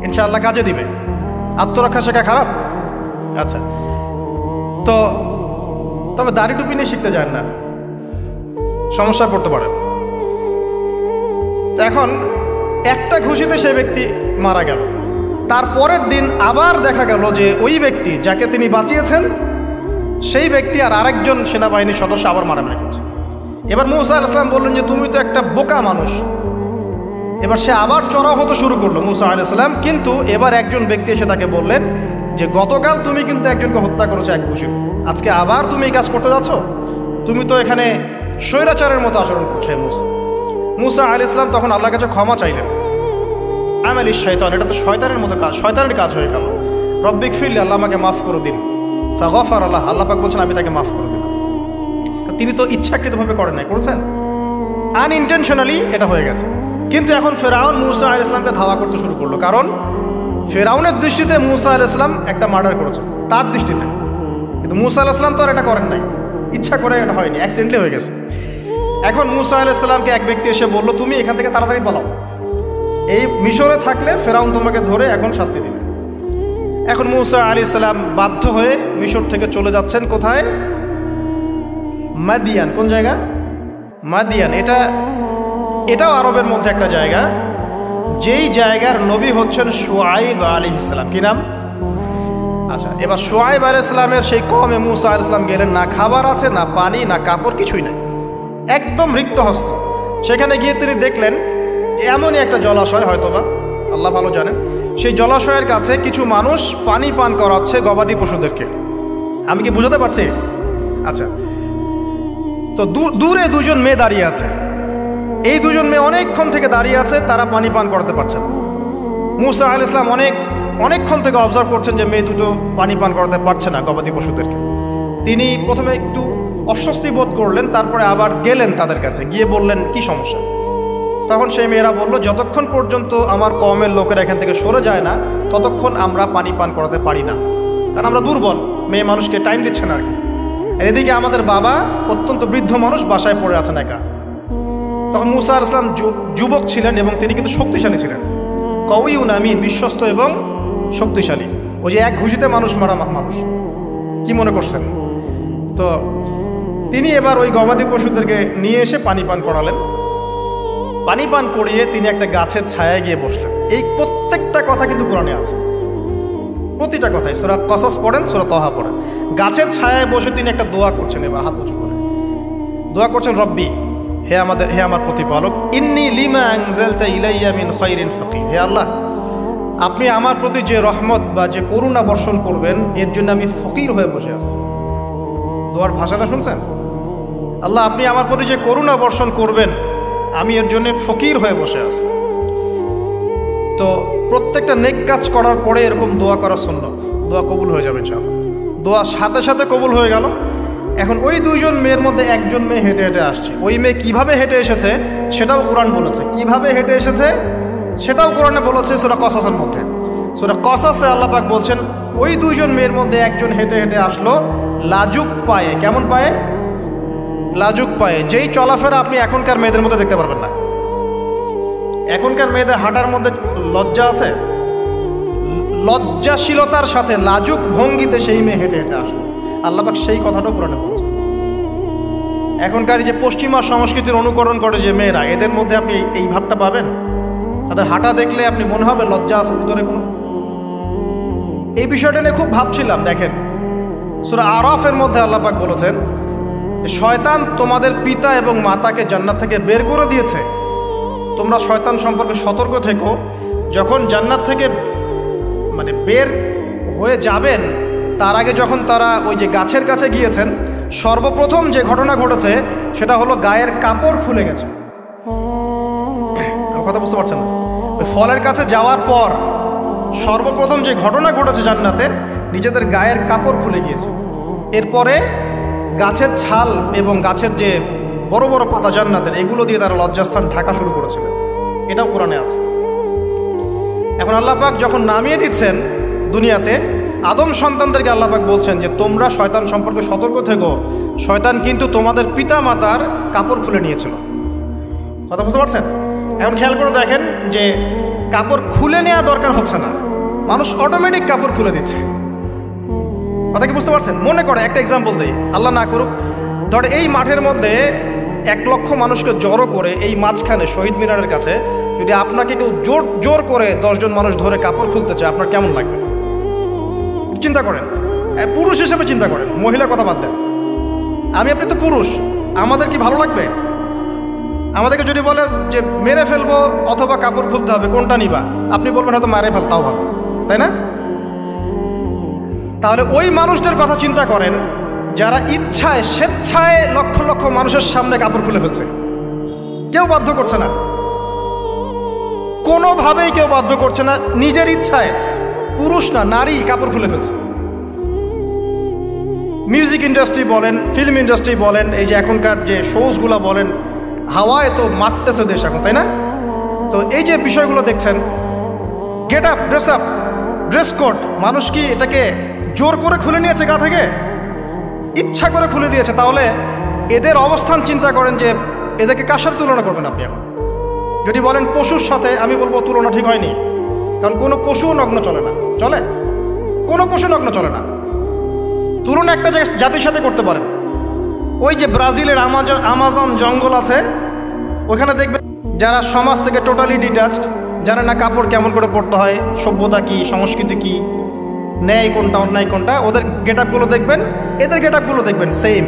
ইনশাআল্লাহ কাজে দিবে। আত্মরক্ষা শেখা খারাপ? আচ্ছা, তো তবে দাড়ি টুপি নিয়ে শিখতে যান না, সমস্যায় পড়তে পারেন। তো এখন একটা ঘুষিতে সে ব্যক্তি মারা গেল। তারপরের দিন আবার দেখা গেল যে ওই ব্যক্তি যাকে তিনি বাঁচিয়েছেন সেই ব্যক্তি আর আরেকজন সেনাবাহিনীর সদস্য আবার মারামারি করছে। এবার মূসা আলাইহিস সালাম বললেন যে তুমি তো একটা বোকা মানুষ। এবার সে আবার চড়াও হতে শুরু করলো মূসা আলাইহিস সালাম, কিন্তু এবার একজন ব্যক্তি এসে তাকে বললেন যে গতকাল তুমি কিন্তু একজনকে হত্যা করেছো এক ঘুষি, আজকে আবার তুমি এই কাজ করতে যাচ্ছ, তুমি তো এখানে স্বৈরাচারের মতো আচরণ করছো। মূসা আলাইহিস সালাম তখন আল্লাহর কাছে ক্ষমা চাইলেন। আমালি শয়তান, এটা তো শয়তানের মতো কাজ, শয়তানের কাজ হয়ে গেল। রব্বিক ফিরলি, আল্লাহ আমাকে মাফ করে দিন। ফাগফার আল্লাহ, আল্লাহ পাক বলছেন আমি তাকে মাফ করে দিলাম। তিনি তো ইচ্ছাকৃতভাবে করেন নাই, করেছেন আনইনটেনশনালি, এটা হয়ে গেছে। কিন্তু এখন ফেরাউন মূসা আলাইহিস সালামকে ধাওয়া করতে শুরু করলো, কারণ ফেরাউনের দৃষ্টিতে মূসা আলাইহিস সালাম একটা মার্ডার করেছে তার দৃষ্টিতে, কিন্তু মূসা আলাইহিস সালাম তো আর এটা করেন নাই, ইচ্ছা করে এটা হয়নি, অ্যাক্সিডেন্টলি হয়ে গেছে। এখন মূসা আলাইহিস সালামকে এক ব্যক্তি এসে বলল তুমি এখান থেকে তাড়াতাড়ি পালাও, এই মিশরে থাকলে ফেরাউন তোমাকে ধরে এখন শাস্তি দিবে। এখন মূসা আলাইহিস সালাম বাধ্য হয়ে মিশর থেকে চলে যাচ্ছেন কোথায়? মাদিয়ান। কোন জায়গা? মাদিয়ান। এটাও আরবের মধ্যে একটা জায়গা, যেই জায়গার নবী হচ্ছেন শুআইব আলাইহিস সালাম। কি নাম? আচ্ছা, এবার শুআইব আলাইহিস সালামের সেই কওমে মূসা আলাইহিস সালাম গেলেন, না খাবার আছে, না পানি, না কাপড়, কিছুই নাই, একদম রিক্ত হস্ত। সেখানে গিয়ে তিনি দেখলেন যে এমনই একটা জলাশয়, হয়তোবা আল্লাহ ভালো জানেন, সেই জলাশয়ের কাছে কিছু মানুষ পানি পান করাচ্ছে গবাদি পশুদেরকে। আমি কি বুঝাতে পারছি? আচ্ছা, তো দূরে দুজন মেয়ে দাঁড়িয়ে আছে, এই দুজন মেয়ে অনেকক্ষণ থেকে দাঁড়িয়ে আছে, তারা পানি পান করতে পারছে না। মূসা আলাইহিস সালাম অনেকক্ষণ থেকে অবজার্ভ করছেন যে মেয়ে দুটো পানি পান করাতে পারছে না গবাদি পশুদেরকে। তিনি প্রথমে একটু অস্বস্তি বোধ করলেন, তারপরে আবার গেলেন তাদের কাছে, গিয়ে বললেন কি সমস্যা। তখন সেই মেয়েরা বলল যতক্ষণ পর্যন্ত আমার কওমের লোকেরা এখান থেকে সরে যায় না ততক্ষণ আমরা পানি পান করাতে পারি না, কারণ আমরা দুর্বল, মেয়ে মানুষকে টাইম দিচ্ছে না আর কি। এদিকে আমাদের বাবা অত্যন্ত বৃদ্ধ মানুষ, বাসায় পড়ে আছেন একা। তখন মূসা আলাইহিস সালাম যুবক ছিলেন এবং তিনি কিন্তু শক্তিশালী ছিলেন, কওয়িউন আমিন, বিশ্বস্ত এবং শক্তিশালী। ওই যে এক ঘুষিতে মানুষ মারা মানুষ, কি মনে করছেন? তো তিনি এবার ওই গবাদি পশুদেরকে নিয়ে এসে পানি পান করালেন। পানি পান করিয়ে তিনি একটা গাছের ছায়ায় গিয়ে বসলেন। এই প্রত্যেকটা কথা কিন্তু কোরআনে আছে, প্রতিটা কথাই। সূরা কসস পড়েন, সূরা তাহা পড়েন। গাছের ছায়ায় বসে তিনি একটা দোয়া করছেন, এবার হাত উঁচু করে দোয়া করছেন, রব্বি, হে আমার প্রতিপালক, ইন্নী লিমা আনজালতা ইলাইয়া মিন খায়রিন ফাকির। হে আল্লাহ, আপনি আমার প্রতি যে রহমত বা যে করুণা বর্ষণ করবেন এর জন্য আমি ফকির হয়ে বসে আছি। দোয়ার ভাষাটা শুনছেন? আল্লাহ, আপনি আমার প্রতি যে করুণা বর্ষণ করবেন আমি এর জন্য ফকির হয়ে বসে আছি। তো প্রত্যেকটা নেক কাজ করার পরে এরকম দোয়া করা সুন্নাত, দোয়া কবুল হয়ে যাবে ইনশাআল্লাহ। দোয়া সাথে সাথে কবুল হয়ে গেল। এখন ওই দুইজন মেয়ের মধ্যে একজন মেয়ে হেঁটে হেঁটে আসছে। ওই মেয়ে কিভাবে হেঁটে এসেছে সেটাও কোরআন বলেছে, কিভাবে হেঁটে এসেছে সেটাও কোরআনে বলেছে সূরা কসসের মধ্যে। সূরা কসসে আল্লাহ পাক বলছেন ওই দুইজন মেয়ের মধ্যে একজন হেঁটে হেঁটে আসলো লাজুক পায়ে। কেমন পায়ে? লাজুক পায়ে। যেই চলাফেরা আপনি এখনকার মেয়েদের মধ্যে দেখতে পারবেন না। এখনকার মেয়েদের হাঁটার মধ্যে লজ্জা আছে, লজ্জাশীলতার সাথে লাজুক ভঙ্গিতে সেই মেয়ে হেঁটে হেঁটে আসলো। আল্লাহ পাক সেই কথাটাও কোরআনে বলছে। এখনকার যে পশ্চিমা সংস্কৃতির অনুকরণ করে যে মেয়েরা, এদের মধ্যে আপনি এই ভাবটা পাবেন। তাদের হাঁটা দেখলে আপনি মনে হবে লজ্জা আছে ভিতরে কোনো। এই বিষয়টা নিয়ে খুব ভাবছিলাম। দেখেন সূরা আরাফের মধ্যে আল্লাহ পাক বলেছেন শয়তান তোমাদের পিতা এবং মাতাকে জান্নাত থেকে বের করে দিয়েছে, তোমরা শয়তান সম্পর্কে সতর্ক থেকো। যখন জান্নাত থেকে বের হয়ে যাবেন তার আগে যখন তারা ওই যে গাছের কাছে গিয়েছেন, সর্বপ্রথম যে ঘটনা ঘটেছে সেটা হলো গায়ের কাপড় খুলে গেছে। কথা বুঝতে পারছেন না? ওই ফলের কাছে যাওয়ার পর সর্বপ্রথম যে ঘটনা ঘটেছে জান্নাতে, নিজেদের গায়ের কাপড় খুলে গিয়েছে। এরপরে গাছের ছাল এবং গাছের যে বড় বড় পাতা জান্নাতের, এগুলো দিয়ে তারা লজ্জাস্থান ঢাকা শুরু করেছিলেন। এটাও কোরআনে আছে। এখন আল্লাহ পাক যখন নামিয়ে দিচ্ছেন দুনিয়াতে, আদম সন্তানদেরকে আল্লাহ পাক বলছেন যে তোমরা শয়তান সম্পর্কে সতর্ক থেকো, শয়তান কিন্তু তোমাদের পিতা মাতার কাপড় খুলে নিয়েছিল। কথা বুঝতে পারছেন? এখন খেয়াল করে দেখেন যে কাপড় খুলে নেওয়া দরকার হচ্ছে না, মানুষ অটোমেটিক কাপড় খুলে দিচ্ছে। কথা কি বুঝতে পারছেন? মনে করে একটা এক্সাম্পল দিই, আল্লাহ না করুক, ধর এই মাঠের মধ্যে 1,00,000 মানুষকে জড়ো করে এই মাঝখানে শহীদ মিনারের কাছে যদি আপনাকে কেউ জোর করে 10 জন মানুষ ধরে কাপড় খুলতে চায়, আপনার কেমন লাগবে? চিন্তা করেন, পুরুষ হিসেবে চিন্তা করেন, মহিলার কথা বাদ দেন। আপনি তো পুরুষ, আমাদের কি ভালো লাগবে? আমাদেরকে যদি বলে যে মেরে ফেলবো অথবা কাপড় খুলতে হবে, কোনটা নিবা? আপনি বলবেন হয়তো মেরে ফেলতাও ভালো, তাই না? তাহলে ওই মানুষদের কথা চিন্তা করেন যারা ইচ্ছায় স্বেচ্ছায় লক্ষ লক্ষ মানুষের সামনে কাপড় খুলে ফেলছে। কেউ বাধ্য করছে না, কোনোভাবেই কেউ বাধ্য করছে না, নিজের ইচ্ছায় পুরুষ না নারী কাপড় খুলে ফেলছে। মিউজিক ইন্ডাস্ট্রি বলেন, ফিল্ম ইন্ডাস্ট্রি বলেন, এই যে এখনকার যে শোজগুলো বলেন, হাওয়ায় তো মারতেছে দেশ এখন, তাই না? তো এই যে বিষয়গুলো দেখছেন, গেট আপ, ড্রেস কোড, মানুষ কি এটাকে জোর করে খুলে নিয়েছে গা থেকে? ইচ্ছা করে খুলে দিয়েছে। তাহলে এদের অবস্থান চিন্তা করেন যে এদেরকে কার সাথে তুলনা করবেন আপনি এখন? যদি বলেন পশুর সাথে, আমি বলবো তুলনা ঠিক হয়নি, কারণ কোনো পশুও নগ্ন চলে না। চলে? কোনো পশু নগ্ন চলে না। তুলনা একটা জাতির সাথে করতে পারেন। ওই যে ব্রাজিলের আমাজন জঙ্গল আছে, ওখানে দেখবেন যারা সমাজ থেকে টোটালি ডিটাচড, জানে না কাপড় কেমন করে পরতে হয়, সভ্যতা কি, সংস্কৃতি কি, ন্যায় কোনটা অন্যায় কোনটা, ওদের গেট আপগুলো দেখবেন, এদের গেট আপগুলো দেখবেন সেম।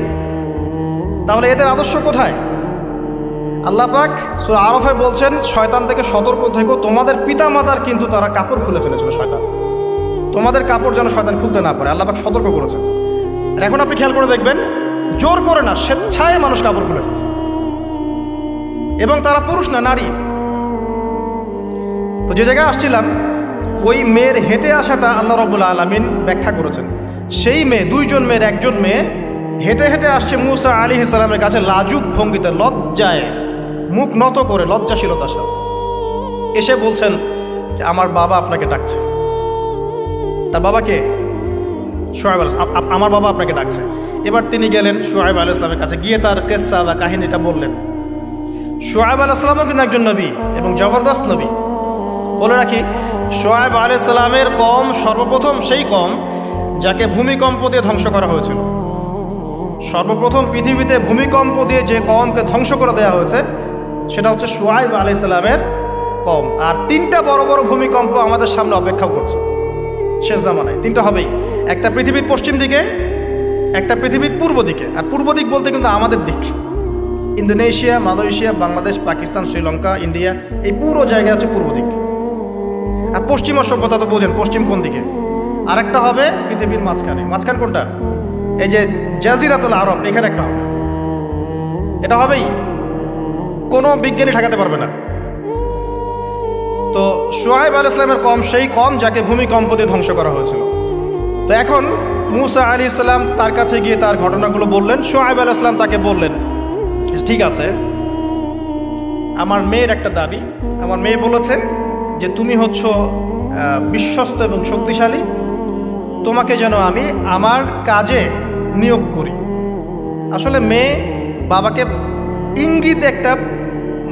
তাহলে এদের আদর্শ কোথায়? আল্লাহ পাক সূরা আরাফে বলছেন, শয়তান থেকে সতর্ক থেকো, তোমাদের পিতামাতার কিন্তু তারা কাপড় খুলে ফেলেছিল শয়তান, তোমাদের কাপড় যেন শয়তান খুলতে না পারে, আল্লাহ পাক সতর্ক করেছেন। আর এখন আপনি খেয়াল করে দেখবেন, জোর করে না, স্বেচ্ছায় মানুষ কাপড় খুলে ফেলছে, এবং তারা পুরুষ না নারী। তো যে জায়গায় আসছিলাম, ওই মেয়ের হেঁটে আসাটা আল্লাহ রাব্বুল আলামিন ব্যাখ্যা করেছেন। সেই মেয়ে, 2 জন মেয়ের একজন মেয়ে হেঁটে হেঁটে আসছে মূসা আলাইহিস সালামের কাছে লাজুক ভঙ্গিতে, লজ্জায় মুখ নত করে, লজ্জাশীলতার সাথে এসে বলছেন যে আমার বাবা আপনাকে ডাকছে। তার বাবাকে? শুআয়ব আলাইহিস সালাম, আমার বাবা আপনাকে ডাকছে। এবার তিনি গেলেন শুআয়ব আলাইহিস সালামের কাছে, গিয়ে তার কিসসা বা কাহিনীটা বললেন। শুআয়ব আলাইহিস সালামও কিন্তু একজন নবী এবং জবরদস্ত নবী। বলে রাখি, শুআয়ব আলাইহিস সালামের কওম সর্বপ্রথম সেই কওম যাকে ভূমিকম্প দিয়ে ধ্বংস করা হয়েছিল। সর্বপ্রথম পৃথিবীতে ভূমিকম্প দিয়ে যে কওমকে ধ্বংস করে দেওয়া হয়েছে সেটা হচ্ছে শুআয়ব আলাইহিস সালামের কওম। আর 3টা বড় বড় ভূমিকম্প আমাদের সামনে অপেক্ষা করছে শেষ জামানায়। 3টা হবেই, একটা পৃথিবীর পশ্চিম দিকে, একটা পৃথিবীর পূর্ব দিকে। আর পূর্ব দিক বলতে কিন্তু আমাদের দিক, Indonesia, Malaysia, Bangladesh, Pakistan, Sri Lanka, India, এই পুরো জায়গা হচ্ছে পূর্ব দিক। আর পশ্চিমা সভ্যতা তো বোঝেন পশ্চিম কোন দিকে। আর একটা হবে পৃথিবীর মাঝখানে। মাঝখান কোনটা? এই যে জাজিরাতুল আরব, এখানে একটা হবে। এটা হবেই, কোনো বিজ্ঞানী ঠেকাতে পারবে না। তো শুআয়ব আলাইহিস সালামের কওম সেই কওম যাকে ভূমিকম্প দিয়ে ধ্বংস করা হয়েছিল। তো এখন মূসা আলাইহিস সালাম তার কাছে গিয়ে তার ঘটনাগুলো বললেন। শুআয়ব আলাইহিস সালাম তাকে বললেন, ঠিক আছে, আমার মেয়ের একটা দাবি। আমার মেয়ে বলেছে যে তুমি হচ্ছ বিশ্বস্ত এবং শক্তিশালী, তোমাকে যেন আমি আমার কাজে নিয়োগ করি। আসলে মেয়ে বাবাকে ইঙ্গিত একটা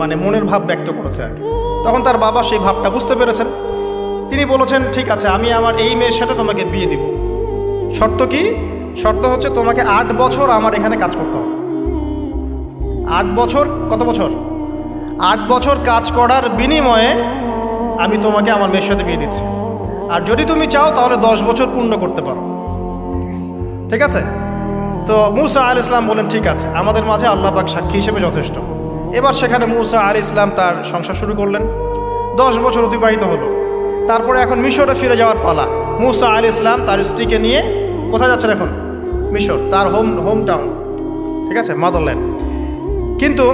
মানে মনের ভাব ব্যক্ত করেছে আর কি। তখন তার বাবা সেই ভাবটা বুঝতে পেরেছেন। তিনি বলেছেন, ঠিক আছে, আমি আমার এই মেয়ের সাথে তোমাকে বিয়ে দিব। শর্ত কি? শর্ত হচ্ছে তোমাকে 8 বছর আমার এখানে কাজ করতে হবে। 8 বছর? কত বছর? 8 বছর কাজ করার বিনিময়ে আমি তোমাকে আমার মেয়ের সাথে বিয়ে দিচ্ছি। আর যদি তুমি চাও তাহলে 10 বছর পূর্ণ করতে পারো। ঠিক আছে? তো মূসা আলাইহিস সালাম বলেন, ঠিক আছে, আমাদের মাঝে আল্লাহ পাক সাক্ষী হিসেবে যথেষ্ট। এবার সেখানে মূসা আলাইহিস সালাম তার সংসার শুরু করলেন। 10 বছর অতিবাহিত হলো। তারপরে এখন মিশরে ফিরে যাওয়ার পালা। মূসা আলাইহিস সালাম তার স্ত্রীকে নিয়ে কোথায় যাচ্ছেন এখন? মিশর, তার হোম টাউন। ঠিক আছে, মাদারল্যান্ড। কিন্তু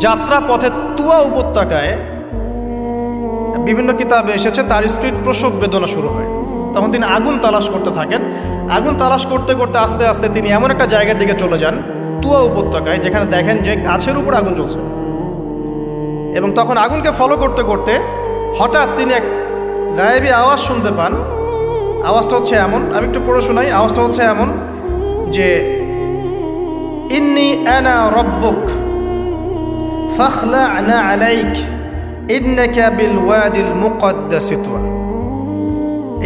যাত্রা পথে তুয়া উপত্যকায় বিভিন্ন কিতাবে এসেছে তার স্ত্রীর প্রসব বেদনা শুরু হয়। তখন তিনি আগুন তালাশ করতে থাকেন। আগুন তালাশ করতে করতে আস্তে আস্তে তিনি এমন একটা জায়গার দিকে চলে যান, তুয়া উপত্যকায়, যেখানে দেখেন যে গাছের উপর আগুন জ্বলছে। এবং তখন আগুনকে ফলো করতে করতে হঠাৎ তিনি এক গায়েবী আওয়াজ শুনতে পান। আওয়াজটা হচ্ছে এমন, আমি একটু পড়ে শোনাই। আওয়াজটা হচ্ছে এমন যে, ইন্নী আনা রব্বুক ফাখলা'না আলাইক ইন্নাকা বিল ওয়াদিল মুকদ্দাস তুয়া।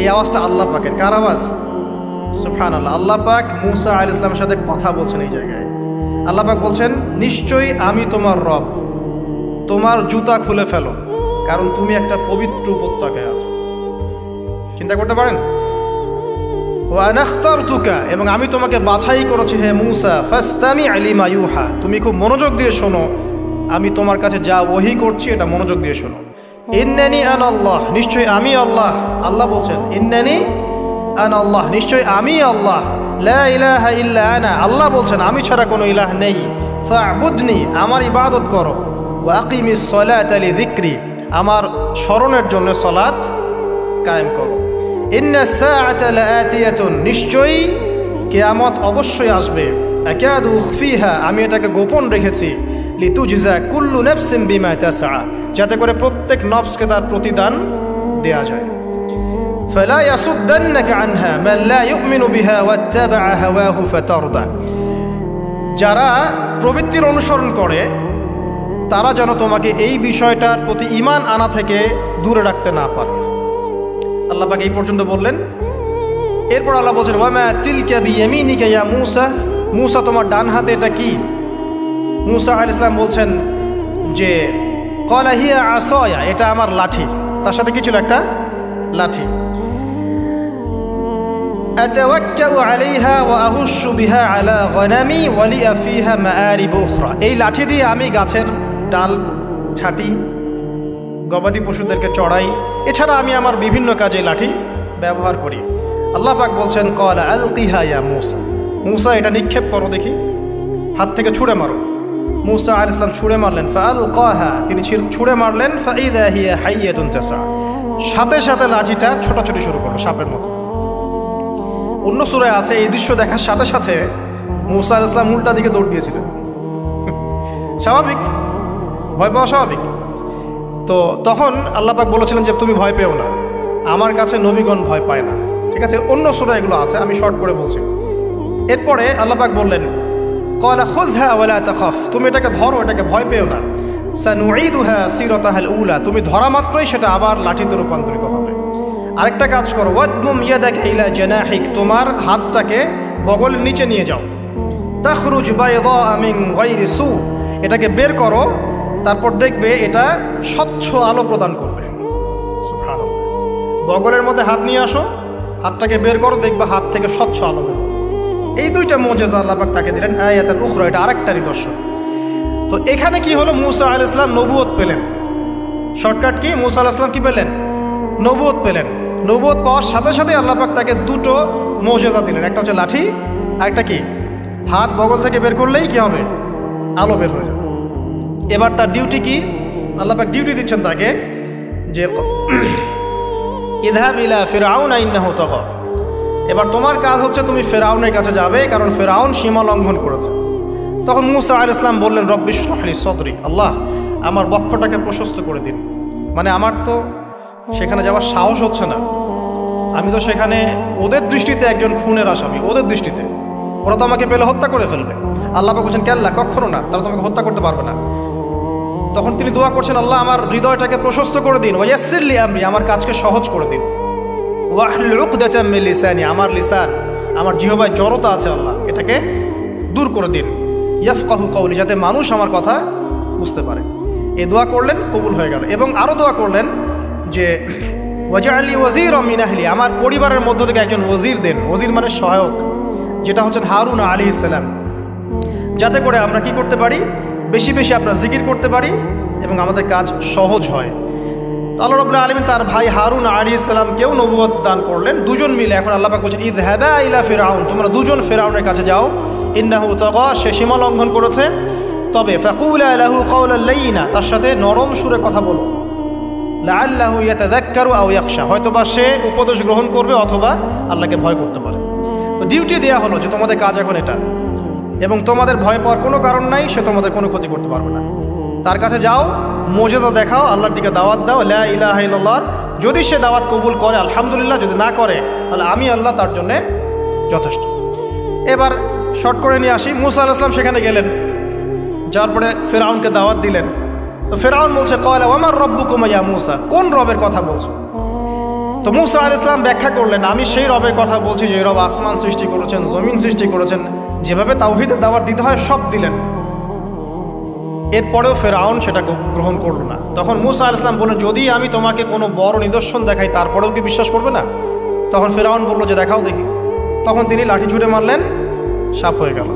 এই আওয়াজটা আল্লাহ পাকের। কার আওয়াজ? সুবহানাল্লাহ। আল্লাহ পাক মূসা আলাইহিস সালামের সাথে কথা বলছেন এই জায়গায়। আল্লাহ পাক বলছেন নিশ্চয়ই আমি তোমার রব, তোমার জুতা খুলে ফেলো, কারণ তুমি একটা পবিত্র উপত্যকায় আছো। চিন্তা করতে পারেন? ওয়া আনা ইখতারতুকা, এবং আমি তোমাকে বাছাই করেছি হে মূসা, ফাসতামি' লিমা ইউহা, তুমি খুব মনোযোগ দিয়ে শোনো, আমি তোমার কাছে যা ওহী করছি এটা মনোযোগ দিয়ে শোনো। ইন্নানি আনা আল্লাহ, নিশ্চয়ই আমি আল্লাহ। আল্লাহ বলছেন ইন্নানি আনা আল্লাহ, নিশ্চয়ই আমি আল্লাহ। লা ইলাহা ইল্লা আনা, আল্লাহ বলছেন আমি ছাড়া কোনো ইলাহ নেই। ফা'বুদনি, আমার ইবাদত করো। ওয়া আকিমিস সালাতা লিযিকরি, আমার স্মরণের জন্য সালাত কায়েম করো। ইন্নাস সাআতা লাআতিয়াতুন, নিশ্চয়ই কিয়ামত অবশ্যই আসবে। আকাদু উখফিহা, আমি এটাকে গোপন রেখেছি। লিতুজজা কুল্লু নাফসিন বিমা তাসআ, যাতে করে প্রত্যেক নফসকে তার প্রতিদান দেয়া যায়। ফালা ইয়াসুদ্দান্নাকা আনহা মান লা ইউমিনু বিহা ওয়াত্তাবা হাওয়াহু ফাতারদা, যারা প্রবৃত্তির অনুসরণ করে তারা যেন তোমাকে এই বিষয়টার প্রতি ঈমান আনা থেকে দূরে রাখতে না পারে। আল্লাহ পাক এই পর্যন্ত বললেন। এরপর আল্লাহ বলছেন ওয়ামা তিলকা বিয়ামিনিকা ইয়া মূসা, মূসা তোমার ডান হাতে এটা কি? মূসা আলাইহিস সালাম বলছেন যে ক্বালা হিয়া আসায়া, এটা আমার লাঠি। তার সাথে কি ছিল? একটা লাঠি। আতাওয়াক্কাউ আলাইহা ওয়া আহুশু বিহা আলা গনামি ওয়া লিয়া ফিহা মাআরিব উখরা, এই লাঠি দিয়ে আমি গাছের ডাল ছাঁটি, গবাদি পশুদেরকে চড়াই, এছাড়া আমি আমার বিভিন্ন কাজে লাঠি ব্যবহার করি। আল্লাহ পাক বলছেন ক্বালা আলকিহা ইয়া মূসা, মূসা এটা নিক্ষেপ করো দেখি, হাত থেকে ছুঁড়ে মারো। মূসা আলাইহিস সালাম ছুঁড়ে মারলেন। ফাআলকাহা, তিনি ছুঁড়ে মারলেন। ফাইদা হিয়া হাইয়াতুন তাসআ, সাথে সাথে লাঠিটা ছোটাছুটি শুরু করলো সাপের মতো। অন্য সূরায় আছে এই দৃশ্য দেখার সাথে সাথে মূসা আলাইহিস সালাম উল্টা দিকে দৌড় দিয়েছিলেন। স্বাভাবিক, ভয় পাওয়া স্বাভাবিক। তো তখন আল্লাহ পাক বলেছিলেন যে তুমি ভয় পেও না, আমার কাছে নবীগণ ভয় পায় না। ঠিক আছে, অন্য সূরায় এগুলো আছে, আমি শর্ট করে বলছি। এরপরে আল্লাহ পাক বললেন ক্বালা খুযহা ওয়া লা তাখাফ, তুমি এটাকে ধরো, এটাকে ভয় পেও না। সানুঈদুহা সিরাতাহাল উলা, তুমি ধরা মাত্রই সেটা আবার লাঠিতে রূপান্তরিত হবে। আরেকটা কাজ করো, ওয়াদমুম ইয়াদাকা ইলা জানাহিক, তোমার হাতটাকে বগলের নিচে নিয়ে যাও। তাখরুজ বাইদা মিন গায়রি সু, এটাকে বের করো, তারপর দেখবে এটা স্বচ্ছ আলো প্রদান করবে। সুবহানাল্লাহ, বগলের মধ্যে হাত নিয়ে আসো, হাতটাকে বের করো, দেখবে হাত থেকে স্বচ্ছ আলো বের। এই দুইটা মুজিজা আল্লাহ পাক তাকে দিলেন। আয়াতুল উখরা, এটা আরেকটা নিদর্শন। তো এখানে কি হলো? মূসা আলাইহিস সালাম নবুয়ত পেলেন। Shortcut key? মূসা আলাইহিস সালাম কি পেলেন? নবুয়ত পেলেন। নবুয়ত পাওয়ার সাথে সাথে আল্লাহ পাক তাকে দুটো মুজিজা দিলেন। একটা হচ্ছে লাঠি, আরেকটা কি? হাত বগল থেকে বের করলেই কি হবে? আলো বের হয়ে যাবে। এবার তার ডিউটি কি? আল্লাহ পাক ডিউটি দিচ্ছেন তাকে যে ইযহাব ইলা ফিরআউন ইন্নাহু তাগা, এবার তোমার কাজ হচ্ছে তুমি ফেরাউনের কাছে যাবে, কারণ ফেরাউন সীমা লঙ্ঘন করেছে। তখন মূসা আলাইহিস সালাম বললেন রব্বি ইশরাহ লি সদরি, আল্লাহ আমার বক্ষটাকে প্রশস্ত করে দিন। মানে আমার তো সেখানে যাওয়ার সাহস হচ্ছে না, আমি তো সেখানে ওদের দৃষ্টিতে একজন খুনের আসামি, ওদের দৃষ্টিতে ওরা তো আমাকে পেলে হত্যা করে ফেলবে। আল্লাহ পাক বলছেন কেল্লা, কখনো না, তারা তোমাকে হত্যা করতে পারবে না। তখন তিনি দোয়া করছেন আল্লাহ আমার হৃদয়টাকে প্রশস্ত করে দিন, ওয়া ইয়াসসির লি আমরি, আমার কাজকে সহজ করে দিন। ওয়াহলুল উকদাতাম মিন লিসানি, আমার লিসান, আমার জিহ্বায় জড়তা আছে আল্লাহ, এটাকে দূর করে দিন। ইয়াফকাহু কওলি, যাতে মানুষ আমার কথা বুঝতে পারে। এই দোয়া করলেন, কবুল হয়ে গেল। এবং আরও দোয়া করলেন যে ওয়াজআলি ওয়াজিরাম মিন আহলি, আমার পরিবারের মধ্য থেকে একজন ওজির দেন। ওজির মানে সহায়ক, যেটা হচ্ছেন হারুন আলাইহিস সালাম, যাতে করে আমরা কি করতে পারি? বেশি বেশি আমরা জিকির করতে পারি এবং আমাদের কাজ সহজ হয়। আল্লাহ রাব্বুল আলামিন তার ভাই হারুন আলাইহিস সালামকেও নবুয়ত দান করলেন। দুজন মিলে এখন আল্লাহ পাক বলছেন ইযহাবা ইলা ফিরআউন, তোমরা দুজন ফিরআউনের কাছে যাও। ইন্নাহু তাগা, সে সীমা লঙ্ঘন করেছে। তবে ফাকুলা লাহু কাওলাল লাইয়িনা, তার সাথে নরম সুরে কথা বলো। লাআল্লাহু ইয়াতাযাক্কারু আও ইয়াখশা, হয়তোবা সে উপদেশ গ্রহণ করবে অথবা আল্লাহকে ভয় করতে পারে। তো ডিউটি দেয়া হলো যে তোমাদের কাজ এখন এটা, এবং তোমাদের ভয় পাওয়ার কোনো কারণ নাই, সে তোমাদের কোনো ক্ষতি করতে পারবে না। তার কাছে যাও, মুজিজা দেখাও, আল্লাহর দিকে দাওয়াত দাও, লা ইলাহা ইল্লাল্লাহ। যদি সে দাওয়াত কবুল করে আলহামদুলিল্লাহ, যদি না করে তাহলে আমি আল্লাহ তার জন্যে যথেষ্ট। এবার শর্ট করে নিয়ে আসি, মূসা আলাইহিস সালাম সেখানে গেলেন, যাওয়ার পরে ফিরআউনকে দাওয়াত দিলেন। তো ফিরআউন বলছে ক্বালা ওয়ামা রাব্বুকুমা ইয়া মূসা, কোন রবের কথা বলছো? তো মূসা আলাইহিস সালাম ব্যাখ্যা করলেন আমি সেই রবের কথা বলছি যে রব আসমান সৃষ্টি করেছেন, জমিন সৃষ্টি করেছেন, যেভাবে তাওহীদের দাওয়াত দিতে হয় সব দিলেন। এরপরেও ফেরাউন সেটা গ্রহণ করলো না। তখন মূসা আলাইহিস সালাম বললেন, যদি আমি তোমাকে কোনো বড় নিদর্শন দেখাই তারপরেও কি বিশ্বাস করবে না? তখন ফেরাউন বলল যে দেখাও দেখি। তখন তিনি লাঠি ছুঁড়ে মারলেন, সাপ হয়ে গেল।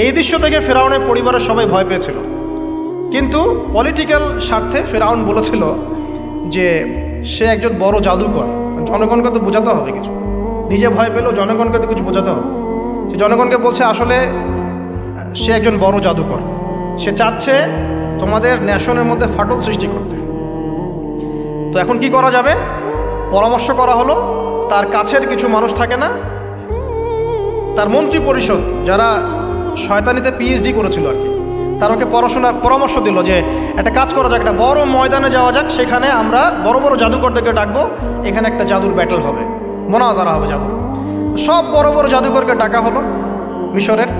এই দৃশ্য থেকে ফেরাউনের পরিবারের সবাই ভয় পেয়েছিল, কিন্তু পলিটিক্যাল স্বার্থে ফেরাউন বলেছিল যে সে একজন বড় জাদুকর, জনগণকে তো বোঝাতে হবে কিছু, নিজে ভয় পেলেও জনগণকে তো কিছু বোঝাতে হবে। সে জনগণকে বলছে আসলে সে একজন বড় জাদুকর, সে চাচ্ছে তোমাদের ন্যাশনের মধ্যে ফাটল সৃষ্টি করতে। তো এখন কি করা যাবে? পরামর্শ করা হলো, তার কাছের কিছু মানুষ থাকে না, তার মন্ত্রী পরিষদ যারা শয়তানিতে পিএইচডি করেছিল আর কি, তার ওকে পরামর্শ দিল যে একটা কাজ করা যাক, একটা বড় ময়দানে যাওয়া যাক, সেখানে আমরা বড় বড় জাদুকরদেরকে ডাকবো, এখানে একটা জাদুর ব্যাটল হবে, মোনাজারা হবে জাদু। সব বড় বড় জাদুকরকে ডাকা হলো মিশরের।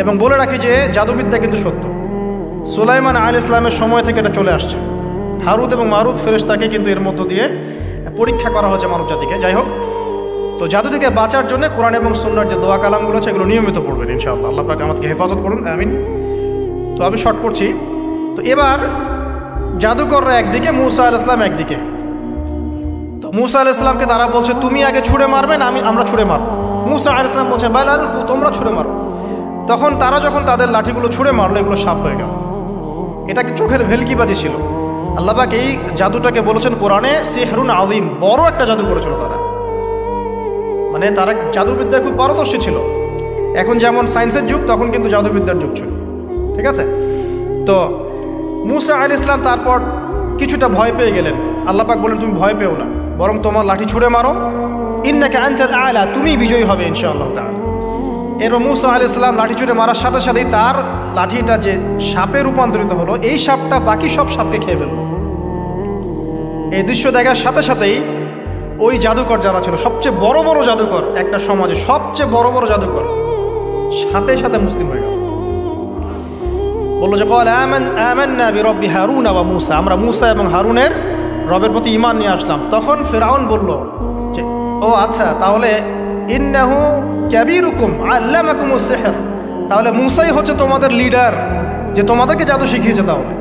এবং বলে রাখি যে জাদুবিদ্যা কিন্তু সত্য, সুলাইমান আলাইহিস সালামের সময় থেকে এটা চলে আসছে। হারুত এবং মারুত ফেরেশতাকে কিন্তু এর মধ্য দিয়ে পরীক্ষা করা হয়েছে মানব জাতিকে। যাই হোক, তো জাদু থেকে বাঁচার জন্য কোরআন এবং সুন্নাহর যে দোয়া কালামগুলো আছে এগুলো নিয়মিত পড়বেন ইনশাআল্লাহ। আল্লাহ পাক আমাদেরকে হেফাজত করুন, আমিন। তো আমি শর্ট করছি। তো এবার জাদুকররা একদিকে, মূসা আলাইহিস সালাম একদিকে। তো মূসা আলাইহিস সালামকে তারা বলছে তুমি আগে ছুঁড়ে মারবে না আমরা ছুঁড়ে মারবো। মূসা আলাইহিস সালাম বলছে বালাল তোমরা ছুঁড়ে মারো। তখন তারা যখন তাদের লাঠিগুলো ছুঁড়ে মারলো, এগুলো সাপ হয়ে গেল। এটা একটা চোখের ভেলকিবাজি ছিল। আল্লাহ পাক এই জাদুটাকে বলেছেন কোরআনে সিহরুন আযীম, বড় একটা জাদু করেছিল তারা। মানে তারা জাদুবিদ্যায় খুব পারদর্শী ছিল। এখন যেমন সায়েন্সের যুগ, তখন কিন্তু জাদুবিদ্যার যুগ ছিল, ঠিক আছে? তো মূসা আলাইহিস সালাম তারপর কিছুটা ভয় পেয়ে গেলেন। আল্লাহ পাক বলেন তুমি ভয় পেও না, বরং তোমার লাঠি ছুঁড়ে মারো, ইন্নাকা আনতাল আ'লা, তুমি বিজয়ী হবে ইনশাআল্লাহ তাআলা। এরপর মূসা আলাইহিস সালাম লাঠি ছুঁড়ে মারার সাথে সাথেই তার লাঠিটা যে সাপে রূপান্তরিত হলো, এই সাপটা বাকি সব সাপকে খেয়ে ফেলল। এই দৃশ্য দেখার সাথে সাথেই ওই জাদুকর যারা ছিল, সবচেয়ে বড় বড় জাদুকর, একটা সমাজে সবচেয়ে বড় বড় জাদুকর, সাথে সাথে মুসলিম হয়ে গেল। বললো যে ক্বালা আমান্না বিরব্বি হারুন ওয়া মূসা, আমরা মূসা এবং হারুনের রবের প্রতি ঈমান নিয়ে আসলাম। তখন ফিরআউন বলল যে ও আচ্ছা, তাহলে ইন্নাহু কাবীরুকুম আল্লামাকুমুস সিহর, তাহলে মূসাই হচ্ছে তোমাদের লিডার, যে তোমাদেরকে জাদু শিখিয়েছে। তাহলে